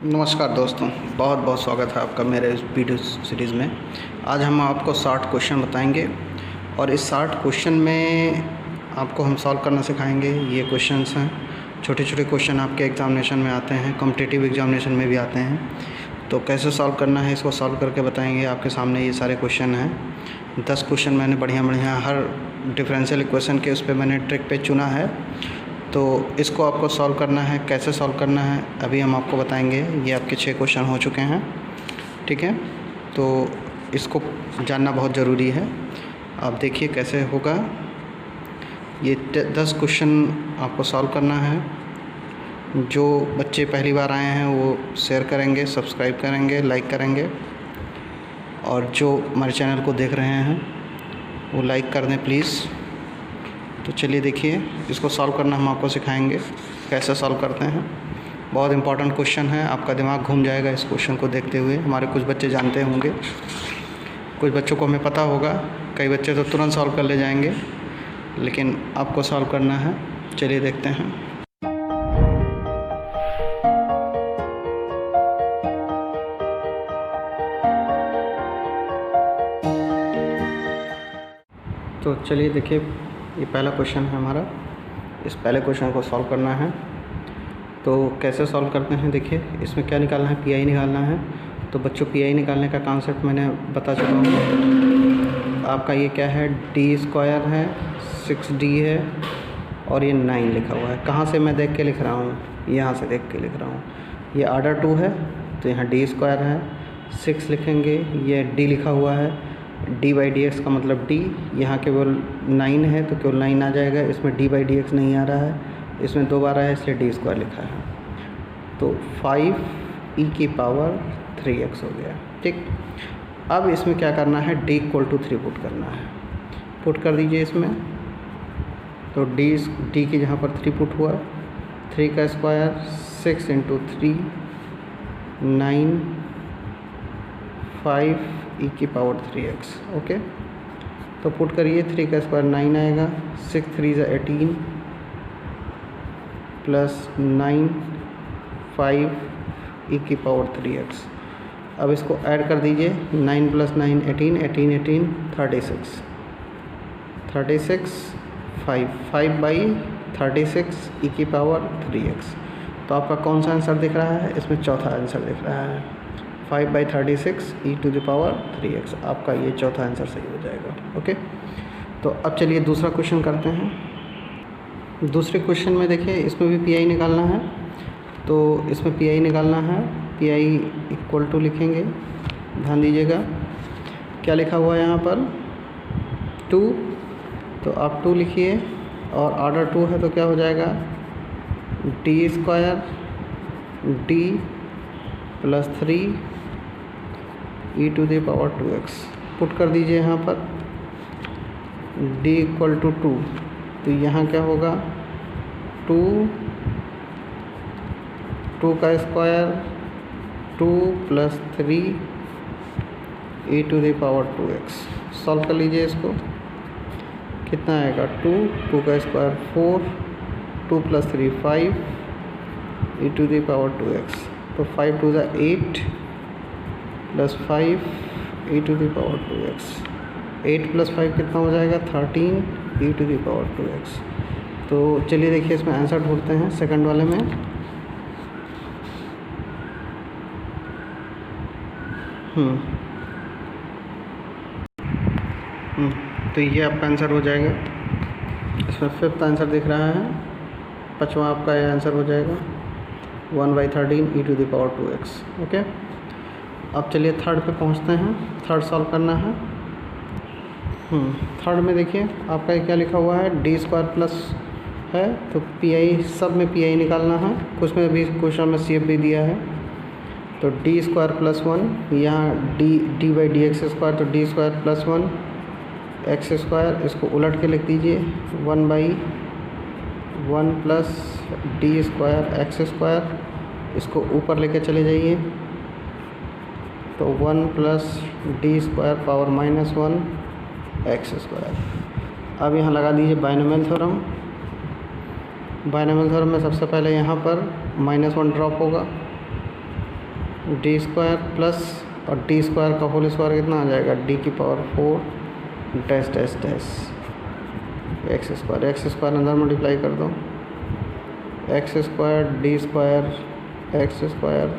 नमस्कार दोस्तों, बहुत बहुत स्वागत है आपका मेरे इस वीडियो सीरीज़ में। आज हम आपको 60 क्वेश्चन बताएंगे और इस 60 क्वेश्चन में आपको हम सॉल्व करना सिखाएंगे। ये क्वेश्चंस हैं, छोटे छोटे क्वेश्चन आपके एग्ज़ामिनेशन में आते हैं, कॉम्पिटिटिव एग्ज़ामिनेशन में भी आते हैं। तो कैसे सॉल्व करना है इसको सॉल्व करके बताएंगे। आपके सामने ये सारे क्वेश्चन हैं। 10 क्वेश्चन मैंने बढ़िया हर डिफरेंशियल इक्वेशन के उस पर मैंने ट्रिक पे चुना है। तो इसको आपको सॉल्व करना है। कैसे सॉल्व करना है अभी हम आपको बताएंगे। ये आपके 6 क्वेश्चन हो चुके हैं, ठीक है। तो इसको जानना बहुत ज़रूरी है। आप देखिए कैसे होगा। ये 10 क्वेश्चन आपको सॉल्व करना है। जो बच्चे पहली बार आए हैं वो शेयर करेंगे, सब्सक्राइब करेंगे, लाइक करेंगे, और जो हमारे चैनल को देख रहे हैं वो लाइक कर दें प्लीज़। तो चलिए देखिए, इसको सॉल्व करना हम आपको सिखाएंगे कैसे सॉल्व करते हैं। बहुत इंपॉर्टेंट क्वेश्चन है, आपका दिमाग घूम जाएगा इस क्वेश्चन को देखते हुए। हमारे कुछ बच्चे जानते होंगे, कुछ बच्चों को हमें पता होगा, कई बच्चे तो तुरंत सॉल्व कर ले जाएंगे, लेकिन आपको सॉल्व करना है। चलिए देखते हैं। तो चलिए देखिए, ये पहला क्वेश्चन है हमारा। इस पहले क्वेश्चन को सॉल्व करना है। तो कैसे सॉल्व करते हैं, देखिए इसमें क्या निकालना है, पीआई निकालना है। तो बच्चों, पीआई निकालने का कॉन्सेप्ट मैंने बता चुका हूँ। आपका ये क्या है, डी स्क्वायर है, 6d है, और ये 9 लिखा हुआ है। कहाँ से मैं देख के लिख रहा हूँ, यहाँ से देख के लिख रहा हूँ। ये ऑर्डर 2 है तो यहाँ डी स्क्वायर है, 6 लिखेंगे। ये डी लिखा हुआ है, डी बाई डी एक्स का मतलब डी। यहाँ केवल 9 है तो केवल 9 आ जाएगा, इसमें डी बाई डी एक्स नहीं आ रहा है, इसमें 2 बार है इसलिए डी स्क्वायर लिखा है। तो 5e की पावर 3x हो गया, ठीक। अब इसमें क्या करना है, d इक्वल टू 3 पुट करना है। पुट कर दीजिए इसमें। तो d की जहाँ पर 3 पुट हुआ, 3 का स्क्वायर 6 इंटू 3 9 5e की पावर 3x, ओके। तो पुट करिए, 3 का स्क्वायर 9 आएगा, 6 3 18 प्लस 9 5e की पावर 3x। अब इसको ऐड कर दीजिए, 9 प्लस 9 18 18 18 36 36 5 बाई 36 e की पावर 3x। तो आपका कौन सा आंसर दिख रहा है, इसमें चौथा आंसर दिख रहा है, 5 by 36 e to the power 3x। आपका ये चौथा आंसर सही हो जाएगा, ओके। तो अब चलिए दूसरा क्वेश्चन करते हैं। दूसरे क्वेश्चन में देखिए, इसमें भी पीआई निकालना है। तो इसमें पीआई निकालना है, पीआई इक्वल टू लिखेंगे। ध्यान दीजिएगा क्या लिखा हुआ है यहाँ पर, 2। तो आप 2 लिखिए, और ऑर्डर 2 है तो क्या हो जाएगा, D square D plus 3 e to the power 2x। Put कर दीजिए यहाँ पर, d इक्वल टू 2। तो यहाँ क्या होगा, 2 का square 2 plus 3 e to the power 2x। Solve कर लीजिए इसको, कितना आएगा, 2 का square 4 2 plus 3 5 e to the power 2x। तो 5 2 8 plus 5 e to the power 2x। 8 plus 5 कितना हो जाएगा, 13 e to the power 2x। तो चलिए देखिए, इसमें आंसर ढूंढते हैं सेकंड वाले में। तो ये आपका आंसर हो जाएगा। इसमें 5th आंसर दिख रहा है, 5वां आपका ये आंसर हो जाएगा, 1 by 13 e to the power 2x, okay. अब चलिए थर्ड पे पहुंचते हैं। थर्ड सॉल्व करना है। थर्ड में देखिए आपका ये क्या लिखा हुआ है, डी स्क्वायर प्लस है, तो पीआई, सब में पीआई निकालना है। कुछ में भी क्वेश्चन में सीएफ भी दिया है। तो डी स्क्वायर प्लस 1, यहाँ d by d x square, तो d square plus 1 x square, इसको उलट के लिख दीजिए, 1 by 1 plus d square x square. इसको ऊपर लेके चले जाइए, तो 1 plus d square power -1 x square. अब यहाँ लगा दीजिए बाइनोमियल थ्योरम। बाइनोमियल थ्योरम में सबसे पहले यहाँ पर -1 ड्रॉप होगा, डी स्क्वायर प्लस और डी स्क्वायर का होल स्क्वायर कितना आ जाएगा, डी की power 4 dash dash dash x square अंदर मल्टीप्लाई कर दो, x square D square x square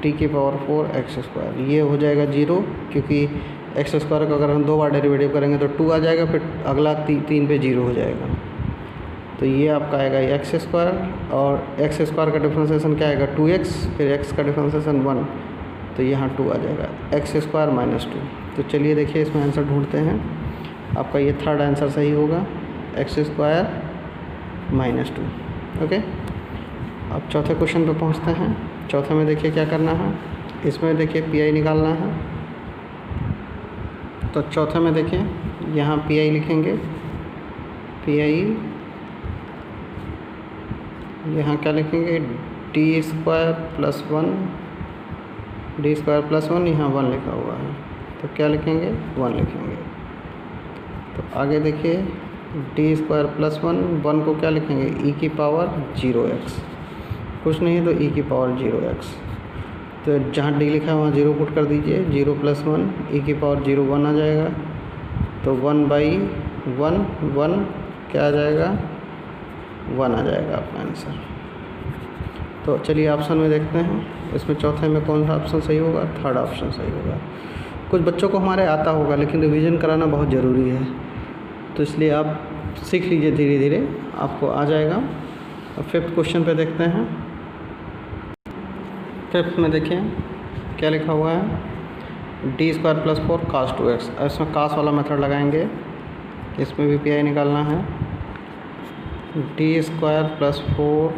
D की पावर 4 एक्स स्क्वायर, ये हो जाएगा 0 क्योंकि एक्स स्क्वायर का अगर हम 2 बार डेरिवेटिव करेंगे तो 2 आ जाएगा, फिर अगला 3 पे 0 हो जाएगा। तो ये आपका आएगा एक्स स्क्वायर और एक्स स्क्वायर का डिफ्रेंसिएशन क्या आएगा 2x, फिर एक्स का डिफ्रेंसिएशन 1, तो यहाँ 2 आ जाएगा एक्स स्क्वायर माइनस 2। तो चलिए देखिए इसमें आंसर ढूंढते हैं। आपका ये थर्ड आंसर सही होगा, एक्स स्क्वायर माइनस 2। ओके, अब चौथे क्वेश्चन पे पहुँचते हैं। चौथे में देखिए क्या करना है, इसमें देखिए पी निकालना है। तो चौथे में देखिए यहाँ पी लिखेंगे, पी यहाँ क्या लिखेंगे, D square plus 1, D square plus 1, यहाँ 1 लिखा हुआ है तो क्या लिखेंगे 1 लिखेंगे। तो आगे देखिए डी स्क्वायर प्लस 1 को क्या लिखेंगे ई की पावर 0x, कुछ नहीं है तो ई की पावर 0x। तो जहाँ डी लिखा है वहाँ 0 पुट कर दीजिए, 0 प्लस 1 ई की पावर 0 1 आ जाएगा। तो 1/1 क्या आ जाएगा 1 आ जाएगा आपका आंसर। तो चलिए ऑप्शन में देखते हैं, इसमें चौथे में कौन सा ऑप्शन सही होगा, थर्ड ऑप्शन सही होगा। कुछ बच्चों को हमारे आता होगा लेकिन रिवीजन कराना बहुत ज़रूरी है, तो इसलिए आप सीख लीजिए, धीरे धीरे आपको आ जाएगा। अब फिफ्थ क्वेश्चन पे देखते हैं। फिफ्थ में देखिए क्या लिखा हुआ है, डी स्क्वायर प्लस 4 कास 2x। इसमें कास वाला मेथड लगाएंगे, इसमें भी पी निकालना है। D square plus 4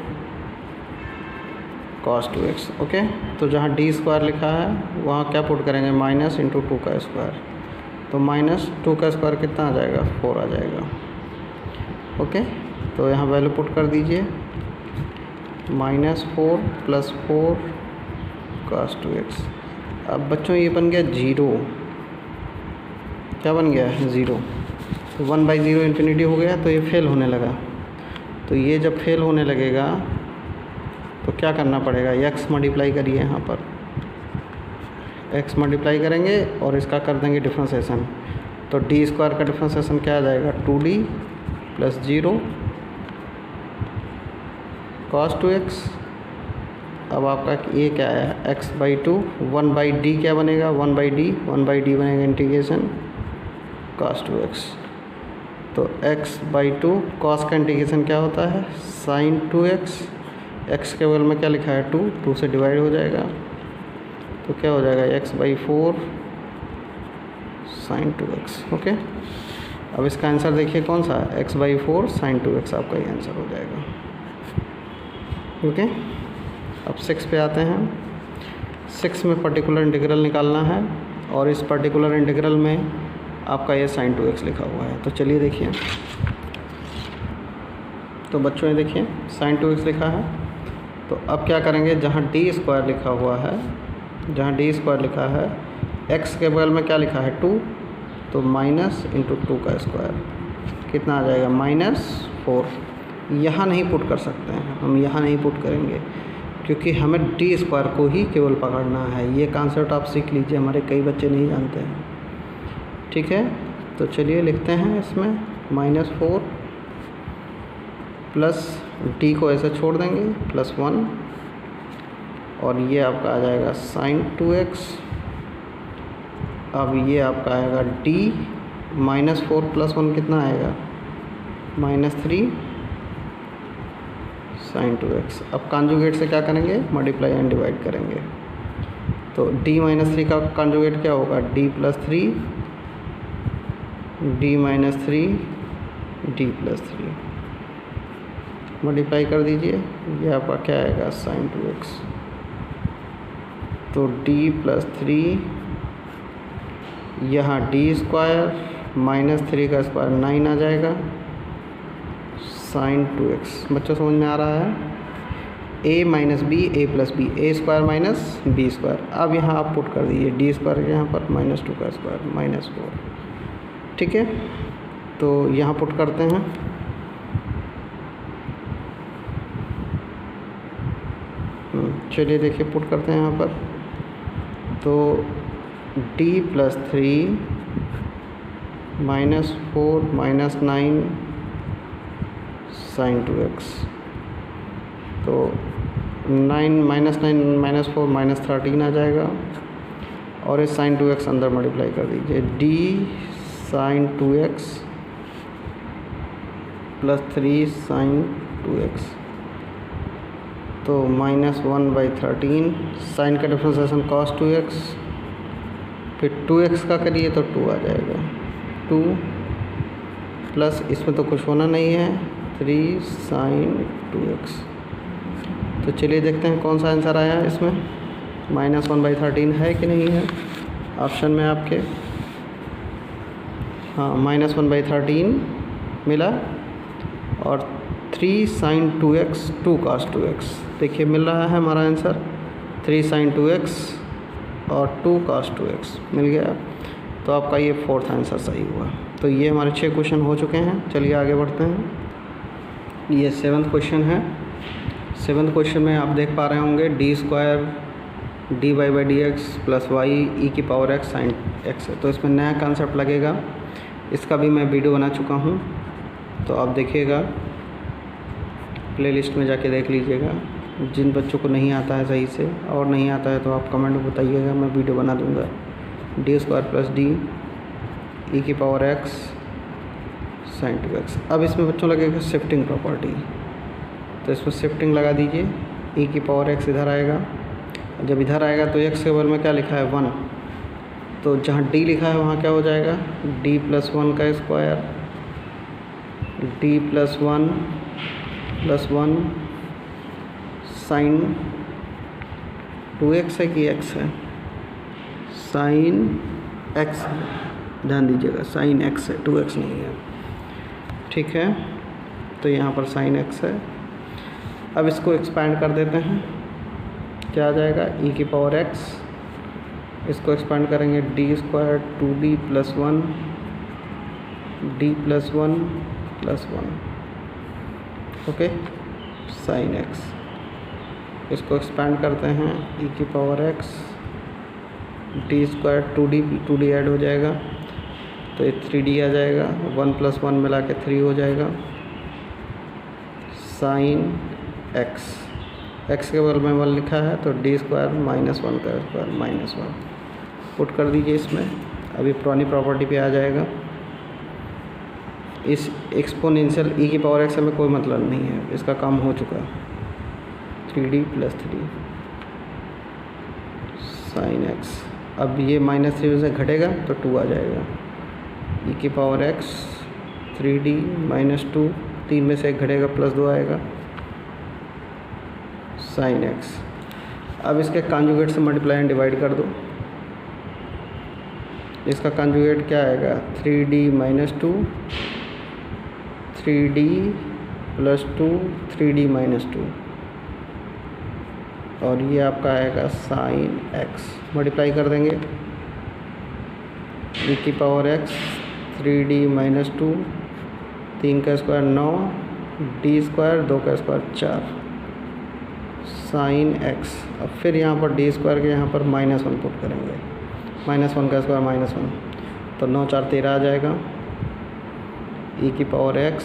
cos 2x। Okay, तो जहाँ डी स्क्वायर लिखा है वहाँ क्या पुट करेंगे, माइनस इंटू 2 का स्क्वायर। तो माइनस 2 का स्क्वायर कितना आ जाएगा 4 आ जाएगा। ओके, तो यहाँ वैल्यू पुट कर दीजिए, -4 प्लस 4 कॉस 2x। अब बच्चों ये बन गया 0, क्या बन गया है 0। तो 1/0 इन्फिनिटी हो गया, तो ये फेल होने लगा। तो ये जब फेल होने लगेगा तो क्या करना पड़ेगा, x मल्टीप्लाई करिए, यहाँ पर x मल्टीप्लाई करेंगे और इसका कर देंगे डिफ्रेंसिएशन। तो डी स्क्वायर का डिफ्रेंसिएशन क्या आ जाएगा 2d प्लस 0 कॉस 2x। अब आपका ये क्या है x/2, 1/d क्या बनेगा 1/d बनेगा इंटीग्रेशन कॉस 2x। तो x/2 कॉस का इंटीग्रेशन क्या होता है साइन 2x, x के बगल में क्या लिखा है 2 से डिवाइड हो जाएगा, तो क्या हो जाएगा x/4 साइन 2x। ओके, अब इसका आंसर देखिए कौन सा है, x/4 साइन 2x आपका ये आंसर हो जाएगा। ओके, अब 6 पे आते हैं। 6 में पर्टिकुलर इंटीग्रल निकालना है और इस पर्टिकुलर इंटीग्रल में आपका ये साइन 2x लिखा हुआ है। तो चलिए देखिए, तो बच्चों ये देखिए साइन 2x लिखा है। तो अब क्या करेंगे, जहाँ डी स्क्वायर लिखा हुआ है, जहाँ डी स्क्वायर लिखा है, x के बगल में क्या लिखा है 2, तो माइनस इंटू 2 का स्क्वायर कितना आ जाएगा -4। यहाँ नहीं पुट कर सकते हैं, हम यहाँ नहीं पुट करेंगे क्योंकि हमें डी स्क्वायर को ही केवल पकड़ना है। ये कॉन्सेप्ट आप सीख लीजिए, हमारे कई बच्चे नहीं जानते हैं। ठीक है, तो चलिए लिखते हैं इसमें -4 प्लस डी को ऐसे छोड़ देंगे प्लस 1 और ये आपका आ जाएगा साइन 2x। अब ये आपका आएगा d -4 प्लस 1 कितना आएगा -3 साइन 2x। अब कॉन्जुगेट से क्या करेंगे, मल्टीप्लाई एंड डिवाइड करेंगे। तो d -3 का कॉन्जुगेट क्या होगा d + 3 d - 3 d + 3 मल्टीप्लाई कर दीजिए, ये आपका क्या आएगा साइन 2x। तो d + 3 यहाँ d स्क्वायर -3 का स्क्वायर 9 आ जाएगा साइन 2x। बच्चों समझ में आ रहा है, a - b a + b a square minus b square. अब यहाँ आप पुट कर दीजिए d स्क्वायर के यहाँ पर -2 का स्क्वायर -4। ठीक है, तो यहाँ पुट करते हैं। चलिए देखिए पुट करते हैं यहाँ पर, तो d + 3 -4 -9 sin 2x, तो 9 -9 -4 -13 आ जाएगा, और इस sin 2x अंदर मल्टीप्लाई कर दीजिए, d sin 2x + 3 sin 2x, तो -1/13, साइन का डिफ्रेंसिएशन cos 2x, फिर 2x का करिए तो 2 आ जाएगा, 2 प्लस इसमें तो कुछ होना नहीं है 3 sin 2x। तो चलिए देखते हैं कौन सा आंसर आया इसमें, -1/13 है कि नहीं है ऑप्शन में आपके। हाँ, -1/13 मिला, और 3 sin 2x 2 cos 2x, देखिए मिल रहा है हमारा आंसर 3 sin 2x और 2 cos 2x मिल गया। तो आपका ये 4th आंसर सही हुआ। तो ये हमारे 6 क्वेश्चन हो चुके हैं। चलिए आगे बढ़ते हैं। ये 7th क्वेश्चन है। 7th क्वेश्चन में आप देख पा रहे होंगे d² dy/dx + y e⁻x sin x है। तो इसमें नया कॉन्सेप्ट लगेगा, इसका भी मैं वीडियो बना चुका हूँ, तो आप देखिएगा, प्लेलिस्ट में जाके देख लीजिएगा। जिन बच्चों को नहीं आता है सही से और नहीं आता है तो आप कमेंट में बताइएगा, मैं वीडियो बना दूँगा। d² + d e⁻x sin 2x। अब इसमें बच्चों लगेगा शिफ्टिंग प्रॉपर्टी, तो इसमें शिफ्टिंग लगा दीजिए, e⁻x इधर आएगा, जब इधर आएगा तो x के बगल में क्या लिखा है 1, तो जहाँ d लिखा है वहाँ क्या हो जाएगा d + 1 का स्क्वायर, d + 1 + 1 sin 2x है कि x है, sin x, ध्यान दीजिएगा sin x है, 2x नहीं है, ठीक है। तो यहाँ पर sin x है। अब इसको एक्सपैंड कर देते हैं, क्या आ जाएगा e⁻x, इसको एक्सपैंड करेंगे d² 2d + 1 d + 1 + 1, okay, sin x। इसको एक्सपैंड करते हैं e⁻x, d² 2d ऐड हो जाएगा, तो ये 3d आ जाएगा, 1 + 1 मिला के 3 हो जाएगा, sin x, x के बगल में 1 लिखा है तो d² - 1 का स्क्वायर -1, पुट कर दीजिए इसमें। अभी पुरानी प्रॉपर्टी पे आ जाएगा। इस एक्सपोनेंशियल e⁻x से हमें कोई मतलब नहीं है, इसका काम हो चुका, 3d + 3 sin x। अब ये -3 से घटेगा तो 2 आ जाएगा, e⁻x 3d - 2, 3 में से 1 घटेगा +2 आएगा, sin x। अब इसके कॉन्जुगेट से मल्टीप्लाई एंड डिवाइड कर दो, इसका कॉन्जुगेट क्या आएगा 3d - 2 3d + 2 3d - 2, और ये आपका आएगा sin x। मल्टीप्लाई कर देंगे, e⁻x 3d - 2, 3 का स्क्वायर 9, d² 2 का स्क्वायर 4, sin x। अब फिर यहाँ पर d² के यहाँ पर -1 पुट करेंगे, -1 का स्क्वायर -1, तो 9 4 13 आ जाएगा, e⁻x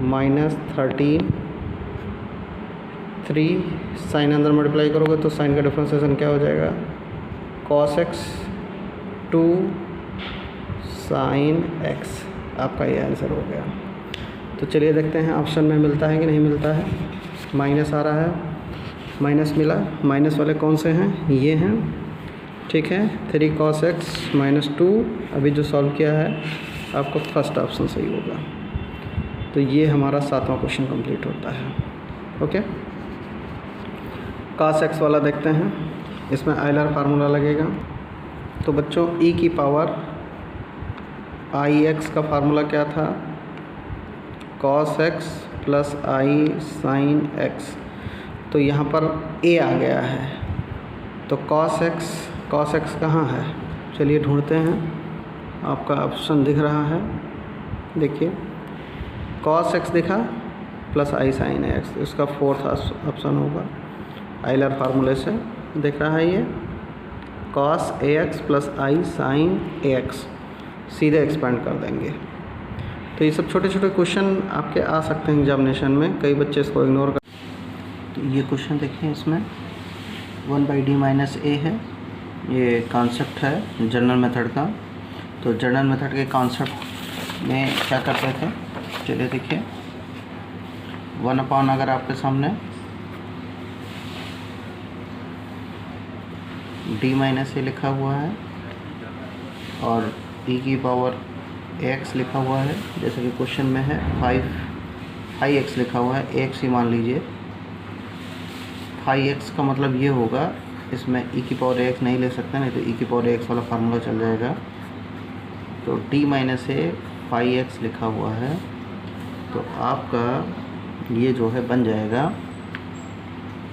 -13 3, साइन अंदर मल्टीप्लाई करोगे तो साइन का डिफ्रेंसिएशन क्या हो जाएगा cos x 2 sin x, आपका ये आंसर हो गया। तो चलिए देखते हैं ऑप्शन में मिलता है कि नहीं मिलता है। माइनस आ रहा है, माइनस मिला, माइनस वाले कौन से हैं, ये हैं, ठीक है। 3 cos x -2, अभी जो सॉल्व किया है आपको फर्स्ट ऑप्शन सही होगा। तो ये हमारा 7वां क्वेश्चन कंप्लीट होता है, ओके। cos x वाला देखते हैं, इसमें आयलर फार्मूला लगेगा। तो बच्चों e⁻ix का फार्मूला क्या था, cos x + i sin x। तो यहाँ पर a आ गया है, तो cos x कहाँ है, चलिए ढूंढते हैं। आपका ऑप्शन दिख रहा है, देखिए cos x दिखा + i sin x, इसका 4th ऑप्शन होगा। आइलर फार्मूले से दिख रहा है ये cos ax प्लस आई साइन ax, सीधे एक्सपेंड कर देंगे। तो ये सब छोटे छोटे क्वेश्चन आपके आ सकते हैं एग्जामिनेशन में, कई बच्चे इसको इग्नोर कर। तो ये क्वेश्चन देखिए, इसमें 1/d माइनस ए है, ये कॉन्सेप्ट है जनरल मेथड का। तो जनरल मेथड के कॉन्सेप्ट में क्या करते थे, चलिए देखिए। 1/, अगर आपके सामने d माइनस ए लिखा हुआ है और e की पावर x लिखा हुआ है, जैसे कि क्वेश्चन में है 5x लिखा हुआ है, x ही मान लीजिए। 5x का मतलब ये होगा, इसमें e की पावर x नहीं ले सकते, नहीं तो e की पावर x वाला फार्मूला चल जाएगा। तो d माइनस ए 5x लिखा हुआ है, तो आपका ये जो है बन जाएगा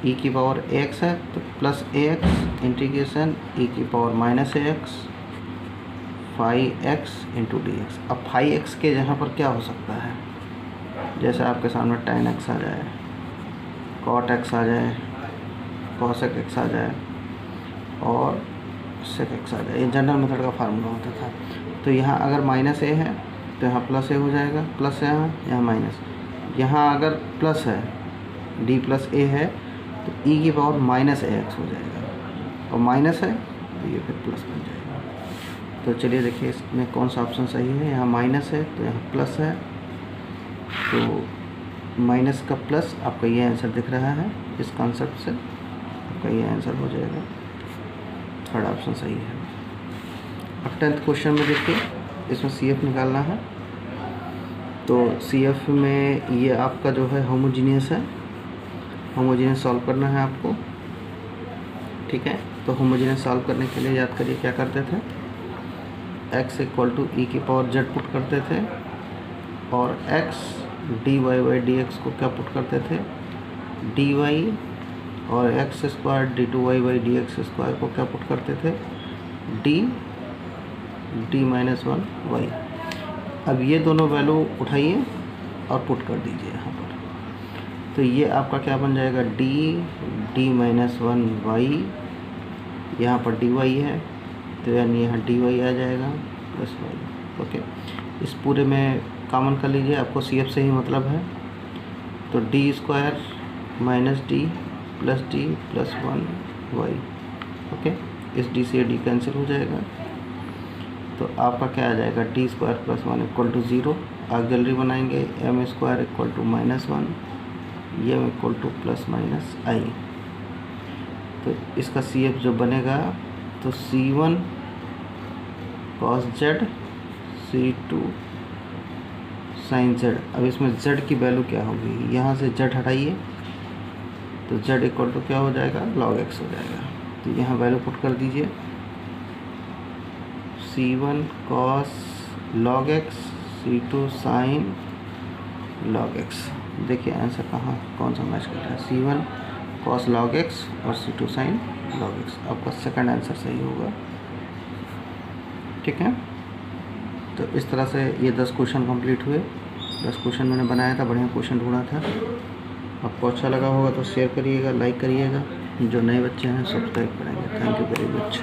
e की पावर x है तो प्लस ax इंटीग्रेशन e की power minus ax 5x into D x. अब 5x के जहाँ पर क्या हो सकता है, जैसे आपके सामने tan x आ जाए, cot x आ जाए, cosec x आ जाए और sec x आ जाए, ये जनरल मेथड का फार्मूला होता था। तो यहाँ अगर माइनस ए है तो यहाँ प्लस ए हो जाएगा, प्लस यहाँ माइनस। यहाँ अगर प्लस है, d प्लस ए है तो e की पावर माइनस ax हो जाएगा, और माइनस है तो ये फिर प्लस बन जाएगा। तो चलिए देखिए इसमें कौन सा ऑप्शन सही है। यहाँ माइनस है तो यहाँ प्लस है, तो माइनस का प्लस आपका ये आंसर दिख रहा है। इस कॉन्सेप्ट से आपका ये आंसर हो जाएगा, थर्ड ऑप्शन सही है। अब 10th क्वेश्चन में देखिए, इसमें CF निकालना है। तो CF में ये आपका जो है होमोजीनियस है, होमोजीनियस सॉल्व करना है आपको, ठीक है। तो होमोजीनियस सॉल्व करने के लिए याद करिए क्या करते थे, x इक्वल टू ई की पावर z पुट करते थे, और x dy बाई dx को क्या पुट करते थे, dy, और x square d2y by dx square को क्या पुट करते थे, d माइनस 1y। अब ये दोनों वैल्यू उठाइए और पुट कर दीजिए यहाँ पर। तो ये आपका क्या बन जाएगा, d माइनस 1y, यहाँ पर dy है तो यानी यहाँ dy आ जाएगा प्लस y। ओके, इस पूरे में कॉमन कर लीजिए, आपको CF से ही मतलब है। तो d square minus d plus d plus 1y। Okay, इस d से d कैंसिल हो जाएगा, तो आपका क्या आ जाएगा, d square plus 1 equal to 0। Auxiliary बनाएंगे, m square equal to minus 1, m equal to plus minus i। तो इसका CF जो बनेगा तो C1 cos z, C2 sin z। अब इसमें z की वैल्यू क्या होगी, यहाँ से z हटाइए तो z इक्वल टू क्या हो जाएगा, log x हो जाएगा। तो यहाँ वैल्यू पुट कर दीजिए, C1 cos log x, C2 sin log x। देखिए आंसर कहाँ कौन सा मैच कर रहा है, C1 cos log x और C2 sin log x। आपका सेकंड आंसर सही होगा, ठीक है। तो इस तरह से ये 10 क्वेश्चन कंप्लीट हुए। 10 क्वेश्चन मैंने बनाया था, बढ़िया क्वेश्चन ढूंढा था। आपको अच्छा लगा होगा तो शेयर करिएगा, लाइक करिएगा। जो नए बच्चे हैं सब्सक्राइब करेंगे। Thank you very much.